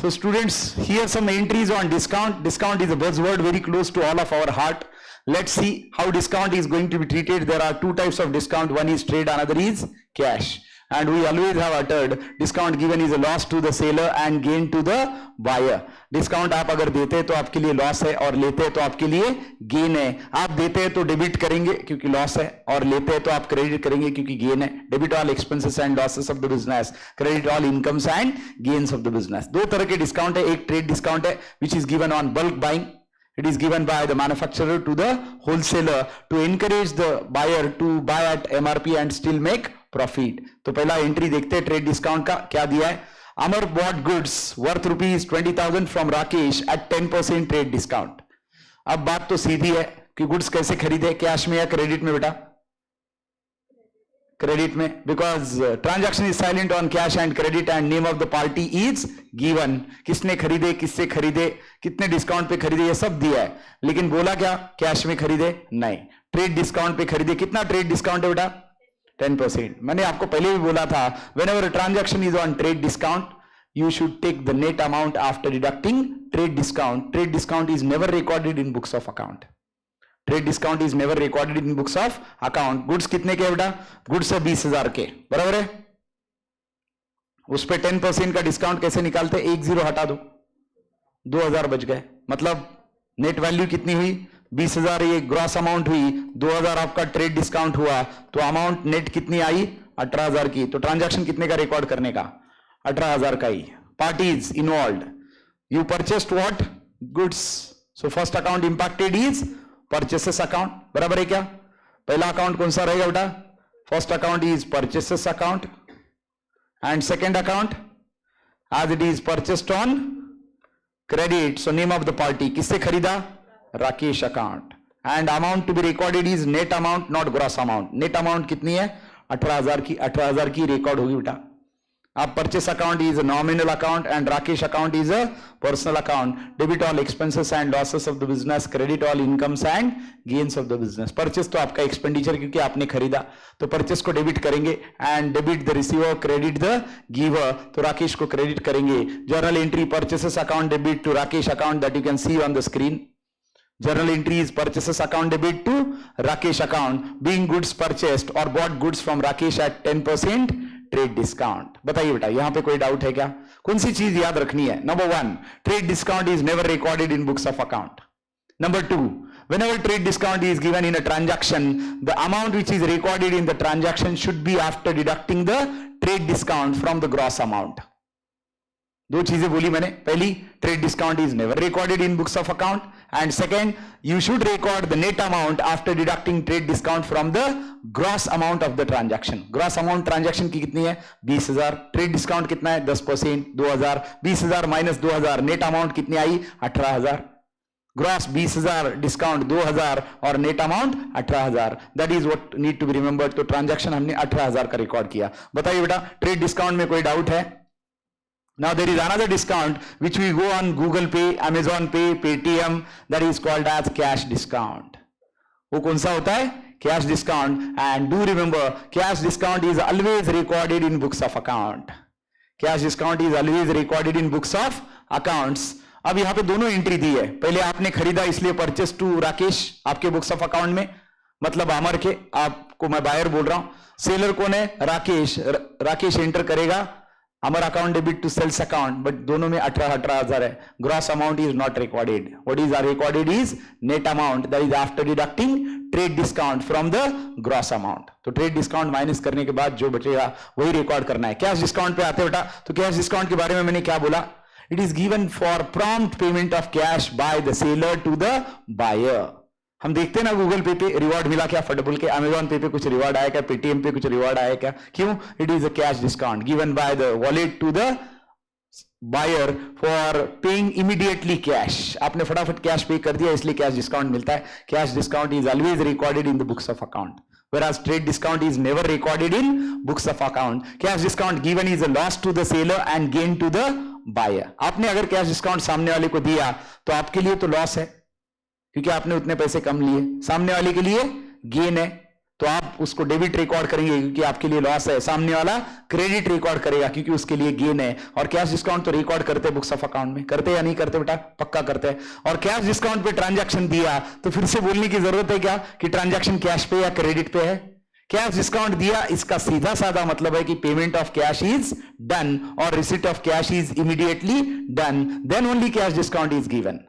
So students, here some entries on discount. Discount is a buzzword very close to all of our heart. Let's see how discount is going to be treated. There are two types of discount. One is trade, another is cash. And we always have uttered discount given is a loss to the seller and gain to the buyer. Discount आप अगर देते हैं तो आपके लिए loss है और लेते हैं तो आपके लिए गेन है. आप देते हैं तो डेबिट करेंगे क्योंकि लॉस है और लेते हैं तो आप क्रेडिट करेंगे क्योंकि गेन है. Debit all expenses and losses of the business, credit all incomes and gains of the business. दो तरह के डिस्काउंट है. एक ट्रेड डिस्काउंट है which is given on bulk buying. It is given by the manufacturer to the wholesaler to encourage the buyer to buy at MRP and still make profit. तो पहला entry देखते हैं trade discount का क्या दिया है. Amar bought goods worth ₹20,000 from Rakesh at 10% trade discount. अब बात तो सीधी है कि गुड्स कैसे खरीदे, कैश में या क्रेडिट में बेटा? क्रेडिट में, because transaction is silent on cash and credit and name of the party is given. किसने खरीदे, किससे खरीदे, कितने डिस्काउंट पे खरीदे, ये सब दिया है. लेकिन बोला क्या, कैश में खरीदे? नहीं, ट्रेड डिस्काउंट पे खरीदे. कितना ट्रेड डिस्काउंट है बेटा? 10%. मैंने आपको पहले भी बोला था, when ever transaction is on trade discount you should take the net amount after deducting trade discount. Trade discount is never recorded in books of account. Trade discount is never recorded in books of account. Goods कितने के बेटा? Goods है 20,000 के, बराबर है. उस पे 10% का डिस्काउंट कैसे निकालते? 10 हटा दो, 2,000 बच गए. मतलब नेट वैल्यू कितनी हुई? 20,000. ये ग्रॉस अमाउंट हुई. 2,000 आपका ट्रेड डिस्काउंट हुआ तो अमाउंट नेट कितनी आई? 18,000 की. तो ट्रांजैक्शन कितने का रिकॉर्ड करने का? 18,000 का ही. Parties involve. You purchased what? Goods. So first account impacted is purchases account. बराबर है क्या? पहला अकाउंट कौन सा रहेगा बेटा? First account is purchases account and second account as it is purchased on credit. So name of the party, किससे खरीदा? Rakesh account. And amount to be recorded is net amount not gross amount. Net amount कितनी है? 18,000 की. 18,000 की record होगी बेटा. अब purchase account is a nominal account and Rakesh account is a personal account. Debit all expenses and losses of the business, credit all incomes and gains of the business. Purchase तो आपका expenditure क्योंकि आपने खरीदा, तो purchase को debit करेंगे and debit the receiver, credit the giver. तो राकेश को क्रेडिट करेंगे. Journal entry purchases account debit to Rakesh account that you can see on the screen. Journal entry is purchases account debit to Rakesh account, being goods purchased or bought goods from Rakesh at 10% trade discount. बताइए बेटा, यहां पे कोई doubt है क्या? कौन सी चीज याद रखनी है? Number 1, trade discount is never recorded in books of account. Number 2, whenever trade discount is given in a transaction, the amount which is recorded in the transaction should be after deducting the trade discount from the gross amount. दो चीजें बोली मैंने. पहली, trade discount is never recorded in books of account and second, you should record the net amount after deducting trade discount from the gross amount of the transaction. Gross amount transaction की कितनी है? 20,000. Trade discount कितना है? 10%, 2,000. 20,000 minus 2,000, net amount कितनी आई? 18,000. Gross 20,000, discount 2,000 और net amount 18,000. That is what need to be remembered. तो transaction हमने 18,000 का रिकॉर्ड किया. बताइए बेटा, ट्रेड डिस्काउंट में कोई डाउट है? Now there is another discount which we go on Google Pay, Amazon Pay, Paytm, that is called as cash discount. वो कौन सा होता है? Cash discount. And do remember, cash discount is always recorded in books of account. Cash discount is always recorded in books of accounts. अब यहाँ पे दोनों entry दी है. पहले आपने खरीदा इसलिए परचेस टू राकेश आपके बुक्स ऑफ अकाउंट में, मतलब अमर के, आपको मैं बायर बोल रहा हूं. सेलर कौन है? राकेश. राकेश एंटर करेगा Amar account debit to sales account, but दोनों में 18,000 है. Gross amount is not recorded. What is recorded is net amount, that is after deducting trade discount from the gross amount. तो ट्रेड डिस्काउंट माइनस करने के बाद जो बचेगा वही रिकॉर्ड करना है. कैश डिस्काउंट पे आते बेटा. तो कैश डिस्काउंट के बारे में मैंने क्या बोला? It is given for prompt payment of cash by the seller to the buyer. हम देखते हैं ना गूगल पे रिवॉर्ड मिला क्या फटेबल के? अमेजॉन पे कुछ रिवॉर्ड आया क्या? पेटीएम पे कुछ रिवॉर्ड आया क्या? क्यों? It is a cash discount given by the wallet to the buyer for paying immediately cash. आपने फटाफट कैश पे कर दिया इसलिए कैश डिस्काउंट मिलता है. Cash discount is always recorded in the books of account, whereas trade discount is never recorded in books of account. Cash discount given is a loss to the seller and gain to the buyer. आपने अगर cash discount सामने वाले को दिया तो आपके लिए तो लॉस है क्योंकि आपने उतने पैसे कम लिए. सामने वाले के लिए गेन है तो आप उसको डेबिट रिकॉर्ड करेंगे क्योंकि आपके लिए लॉस है, सामने वाला क्रेडिट रिकॉर्ड करेगा क्योंकि उसके लिए गेन है। और कैश डिस्काउंट तो रिकॉर्ड करते हैं बुक्स ऑफ अकाउंट में, करते या नहीं करते बेटा? पक्का करते हैं। और कैश डिस्काउंट पे ट्रांजैक्शन दिया तो फिर से बोलने की जरूरत है क्या कि ट्रांजैक्शन कैश पे या क्रेडिट पे है? कैश डिस्काउंट दिया, इसका सीधा साधा मतलब है कि payment of cash is done और receipt of cash is immediately done, then only cash discount is given.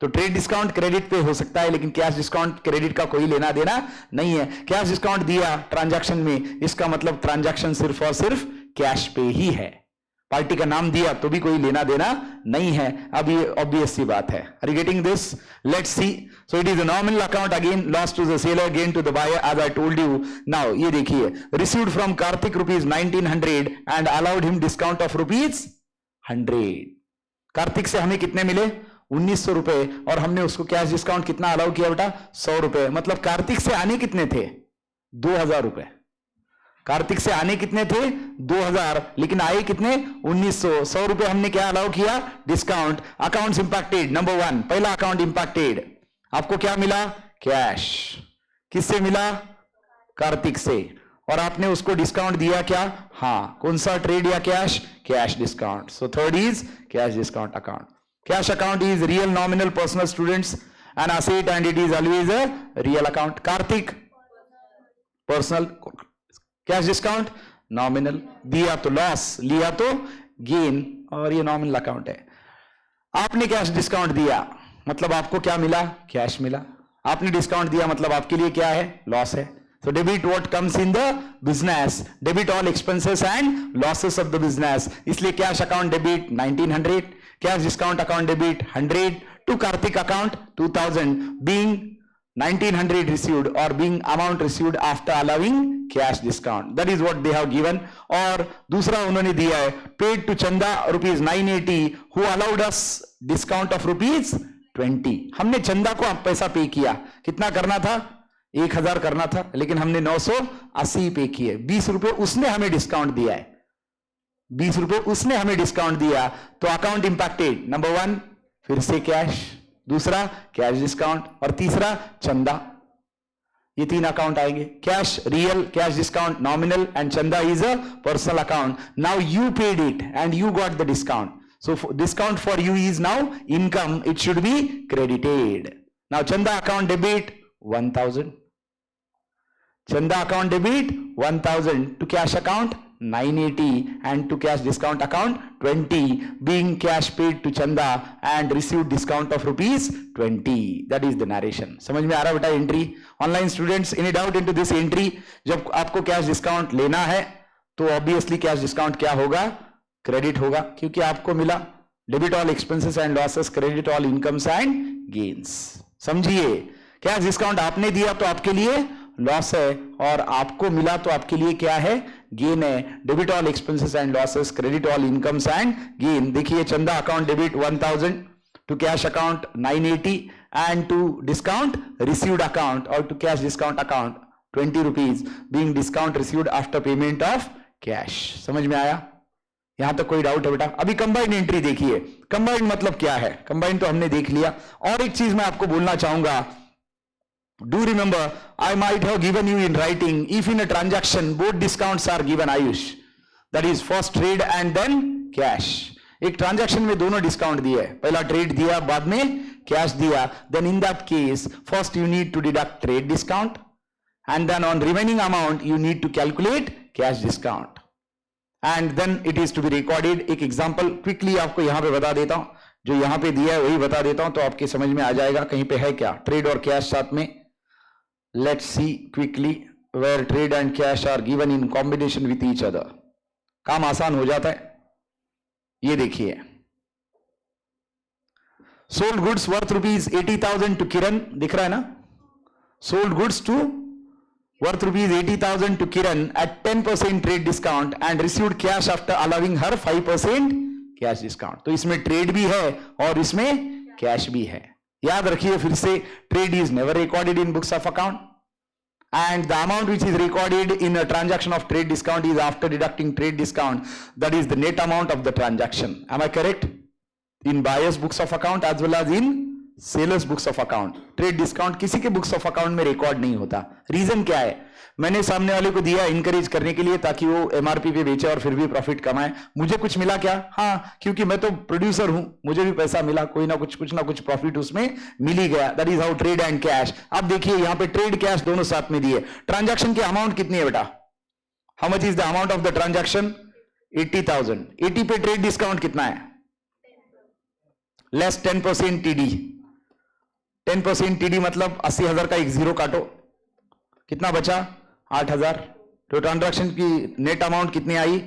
तो ट्रेड डिस्काउंट क्रेडिट पे हो सकता है लेकिन कैश डिस्काउंट क्रेडिट का कोई लेना देना नहीं है। कैश डिस्काउंट दिया ट्रांजैक्शन में, इसका मतलब ट्रांजैक्शन सिर्फ और सिर्फ कैश पे ही है। पार्टी का नाम दिया तो भी कोई लेना देना नहीं है। अब ये ऑब्वियस सी बात है। Are you getting this? Let's see. So it is a nominal account, again loss to the seller, gain to the buyer, as I told you. Now ये देखिए, received from Kartik rupees 1900 and allowed him discount of rupees 100। Kartik से हमें कितने मिले? 1900 रुपए, और हमने उसको कैश डिस्काउंट कितना अलाउ किया बेटा? 100 रुपए। मतलब कार्तिक से आने कितने थे? 2000 रुपए। कार्तिक से आने कितने थे? 2000, लेकिन आए कितने? 1900। 100 रुपए हमने क्या अलाउ किया? डिस्काउंट। अकाउंट्स इंपैक्टेड, नंबर 1, पहला अकाउंट इंपैक्टेड। आपको क्या मिला? कैश। किससे मिला? कार्तिक से। और आपने उसको डिस्काउंट दिया क्या? हाँ। कौन सा ट्रेड या cash? Cash discount. So third is cash discount account. Cash account is real nominal personal students an asset and it is always a real account. Karthik personal, cash discount nominal, दिया तो loss, लिया तो gain, और ये nominal account है। आपने cash discount दिया मतलब आपको क्या मिला? कैश मिला। आपने डिस्काउंट दिया मतलब आपके लिए क्या है? लॉस है। So debit what comes in the business, debit all expenses and losses of the business. इसलिए cash account debit 1900, cash discount account debit 100, to Karthik account 2000, being 1900 received or being amount received after allowing cash discount. That is what they have given. और दूसरा उन्होंने दिया है, paid to Chanda rupees 980 who allowed us discount of rupees 20. हमने चंदा को पैसा पे किया, कितना करना था? 1000 करना था, लेकिन हमने 980 पे किए। 20 रुपए उसने हमें डिस्काउंट दिया है, 20 रुपए उसने हमें डिस्काउंट दिया। तो अकाउंट इंपैक्टेड, नंबर 1 फिर से कैश, दूसरा कैश डिस्काउंट, और तीसरा चंदा। ये 3 अकाउंट आएंगे। Cash real, cash discount nominal, and Chanda is a personal account. Now you paid it and you got the discount, so discount for you is now income, it should be credited. Now chanda account debit 1000, chanda account debit 1000 to cash account 980 and to cash discount account 20, being cash paid to chanda and received discount of rupees 20. That is the narration. समझ में आ रहा बेटा entry? Online students, any doubt into this entry? जब आपको cash discount लेना है तो obviously cash discount क्या होगा? क्रेडिट होगा, क्योंकि आपको मिला debit all expenses and losses, credit all incomes and gains. समझिए, कैश डिस्काउंट आपने दिया तो आपके लिए लॉस है, और आपको मिला तो आपके लिए क्या है? गेन है। Debit all expenses and losses, credit all incomes and gain. देखिए, चंदा account debit 1000 to cash account 980 and to discount received account और to cash discount account 20 rupees, being discount received after payment of cash. समझ में आया? यहां तक कोई doubt है बेटा? अभी कंबाइंड एंट्री देखिए। कंबाइंड मतलब क्या है? कंबाइंड तो हमने देख लिया। और एक चीज मैं आपको बोलना चाहूंगा, do remember I might have given you in writing, if in a transaction both discounts are given Ayush, that is first trade and then cash. एक ट्रांजैक्शन में दोनों डिस्काउंट दिए, पहला ट्रेड दिया बाद में कैश दिया, then in that case first you need to deduct trade discount and then on remaining amount you need to calculate cash discount and then it is to be recorded. एक example quickly आपको यहां पे बता देता हूं, जो यहां पे दिया है वही बता देता हूं तो आपके समझ में आ जाएगा कहीं पे है क्या ट्रेड और कैश साथ में। Let's see quickly where trade and cash are given in combination with each other. काम आसान हो जाता है। ये देखिए, sold goods worth rupees 80,000 to Kiran, दिख रहा है ना? Sold goods to worth rupees 80,000 to Kiran at 10% trade discount and received cash after allowing her 5% cash discount. तो इसमें ट्रेड भी है और इसमें कैश भी है। याद रखिए फिर से, trade is never recorded in books of account and the amount which is recorded in a transaction of trade discount is after deducting trade discount, that is the net amount of the transaction. Am I correct? In buyer's books of account as well as in sellers books of account. Trade discount किसी के books of account में record नहीं होता। Reason क्या है? मैंने सामने वाले को दिया इनकरेज करने के लिए ताकि वो एमआरपी पे बेचे और फिर भी प्रॉफिट कमाए। मुझे कुछ मिला क्या? हाँ, क्योंकि मैं तो प्रोड्यूसर हूं, मुझे भी पैसा मिला, कोई ना कुछ प्रॉफिट उसमें मिल ही गया। That is how trade and cash. अब देखिए यहां पे ट्रेड कैश दोनों साथ में दिए। ट्रांजैक्शन की अमाउंट कितनी है बेटा? How much is the amount of the transaction? 80,000। 80 पे ट्रेड डिस्काउंट कितना है? Less 10% TD. 10% टीडी मतलब 80,000 का एक जीरो काटो, कितना बचा? 8,000। तो ट्रांजैक्शन की नेट अमाउंट कितनी आई?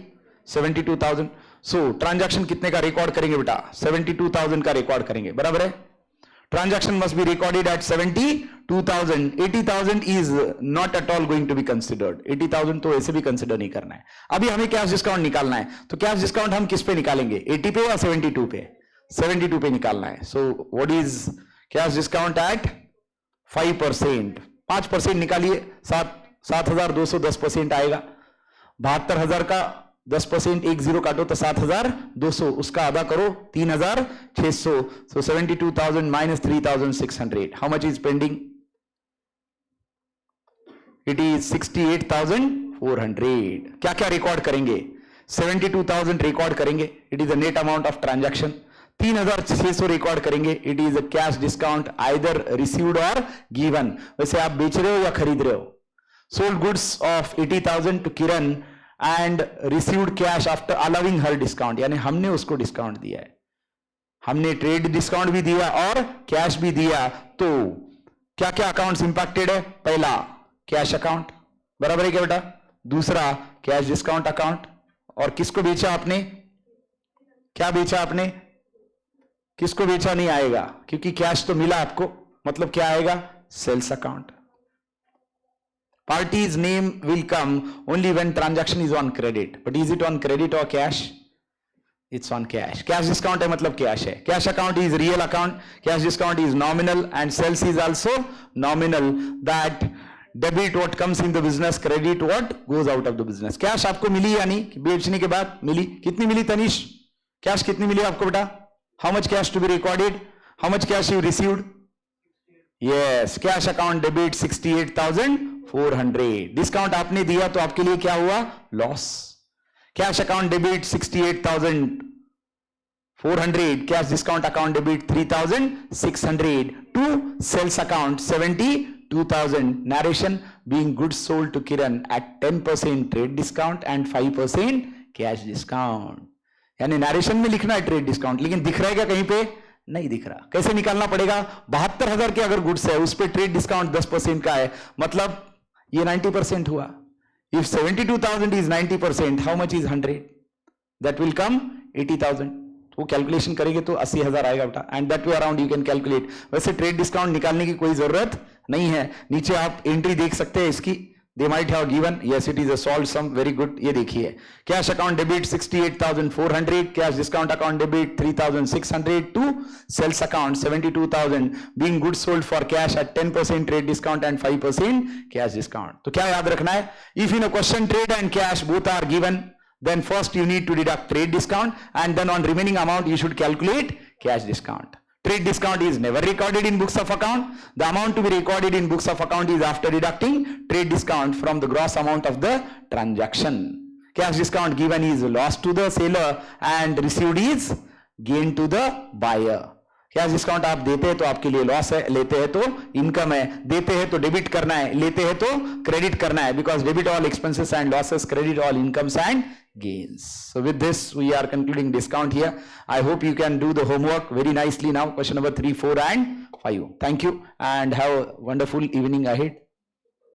72,000। सो ट्रांजैक्शन कितने का रिकॉर्ड करेंगे बेटा? 72,000 का रिकॉर्ड करेंगे, बराबर है। Transaction must be recorded at 72,000। 80,000 is not at all going to be considered. 80,000 तो ऐसे भी कंसिडर नहीं करना है। अभी हमें कैश डिस्काउंट निकालना है, तो कैश डिस्काउंट हम किस पे निकालेंगे? 80 पे या 72 पे? 72 पे निकालना है। So what is cash discount at 5%? 5% निकालिए, 7,210% आएगा। 72,000 का 10% एक जीरो काटो तो 7,200, उसका आधा करो 3,600। So 72,000 minus 3,600। How much is pending? It is 68,400। क्या क्या रिकॉर्ड करेंगे? 72,000 रिकॉर्ड करेंगे, it is the net amount of transaction. 3,600 record करेंगे, it is a cash discount either received or given. वैसे आप बेच रहे हो या खरीद रहे हो? Sold goods of 80,000 to Kiran and received cash after allowing her discount, यानी हमने उसको डिस्काउंट दिया है, हमने ट्रेड डिस्काउंट भी दिया और कैश भी दिया। तो क्या क्या अकाउंट्स इंपैक्टेड है? पहला कैश अकाउंट, बराबर है क्या बेटा? दूसरा कैश डिस्काउंट अकाउंट। और किसको बेचा आपने? क्या बेचा आपने? किसको बेचा नहीं आएगा, क्योंकि कैश तो मिला आपको, मतलब क्या आएगा? Sales account. Party's name will come only when transaction is on credit. But is it on credit or cash? It's on cash. Cash discount है मतलब cash है. Cash account is real account. Cash discount is nominal and sales is also nominal. That debit what comes in the business, credit what goes out of the business. Cash आपको मिली या नहीं? बेचने के बाद मिली। कितनी मिली तनिष? कैश कितनी मिली आपको बेटा? How much cash to be recorded? How much cash you received? Yes, cash account debit 68,400। Discount आपने दिया तो आपके लिए क्या हुआ? Loss. Cash account debit 68,400, cash discount account debit 3,600 to sales account 72,000। Narration being goods sold to Kiran at 10% trade discount and 5% cash discount. यानी narration में लिखना है ट्रेड डिस्काउंट, लेकिन दिख रहा है क्या कहीं पे? नहीं दिख रहा। कैसे निकालना पड़ेगा? 72,000 के अगर गुड्स है उस पे ट्रेड डिस्काउंट 10% का है, मतलब ये 90% हुआ। If 72,000 is 90%, how much is 100? That will come 80,000। वो कैलकुलेशन करेंगे तो 80,000 आएगा बेटा, and that way around you can calculate. वैसे ट्रेड डिस्काउंट निकालने की कोई जरूरत नहीं है। नीचे आप एंट्री देख सकते हैं इसकी, they might have given, yes it is a solved sum, very good। ये देखिए, cash account debit 68,400, cash discount account debit 3,600 to sales account 72,000 being goods sold for cash at 10% trade discount and 5% cash discount. तो क्या याद रखना है? If in a question trade and cash both are given, then first you need to deduct trade discount and then on remaining amount you should calculate cash discount. Trade discount is never recorded in books of account. The amount to be recorded in books of account is after deducting trade discount from the gross amount of the transaction. Cash discount given is loss to the seller and received is gain to the buyer. Cash discount आप देते हैं तो आपके लिए loss है, लेते हैं तो इनकम है। देते हैं तो डेबिट करना है, लेते हैं तो क्रेडिट करना है, because debit all expenses and losses, credit all incomes and gains. So with this we are concluding discount here. I hope you can do the homework very nicely now. Question number 3, 4 and 5. Thank you and have a wonderful evening ahead.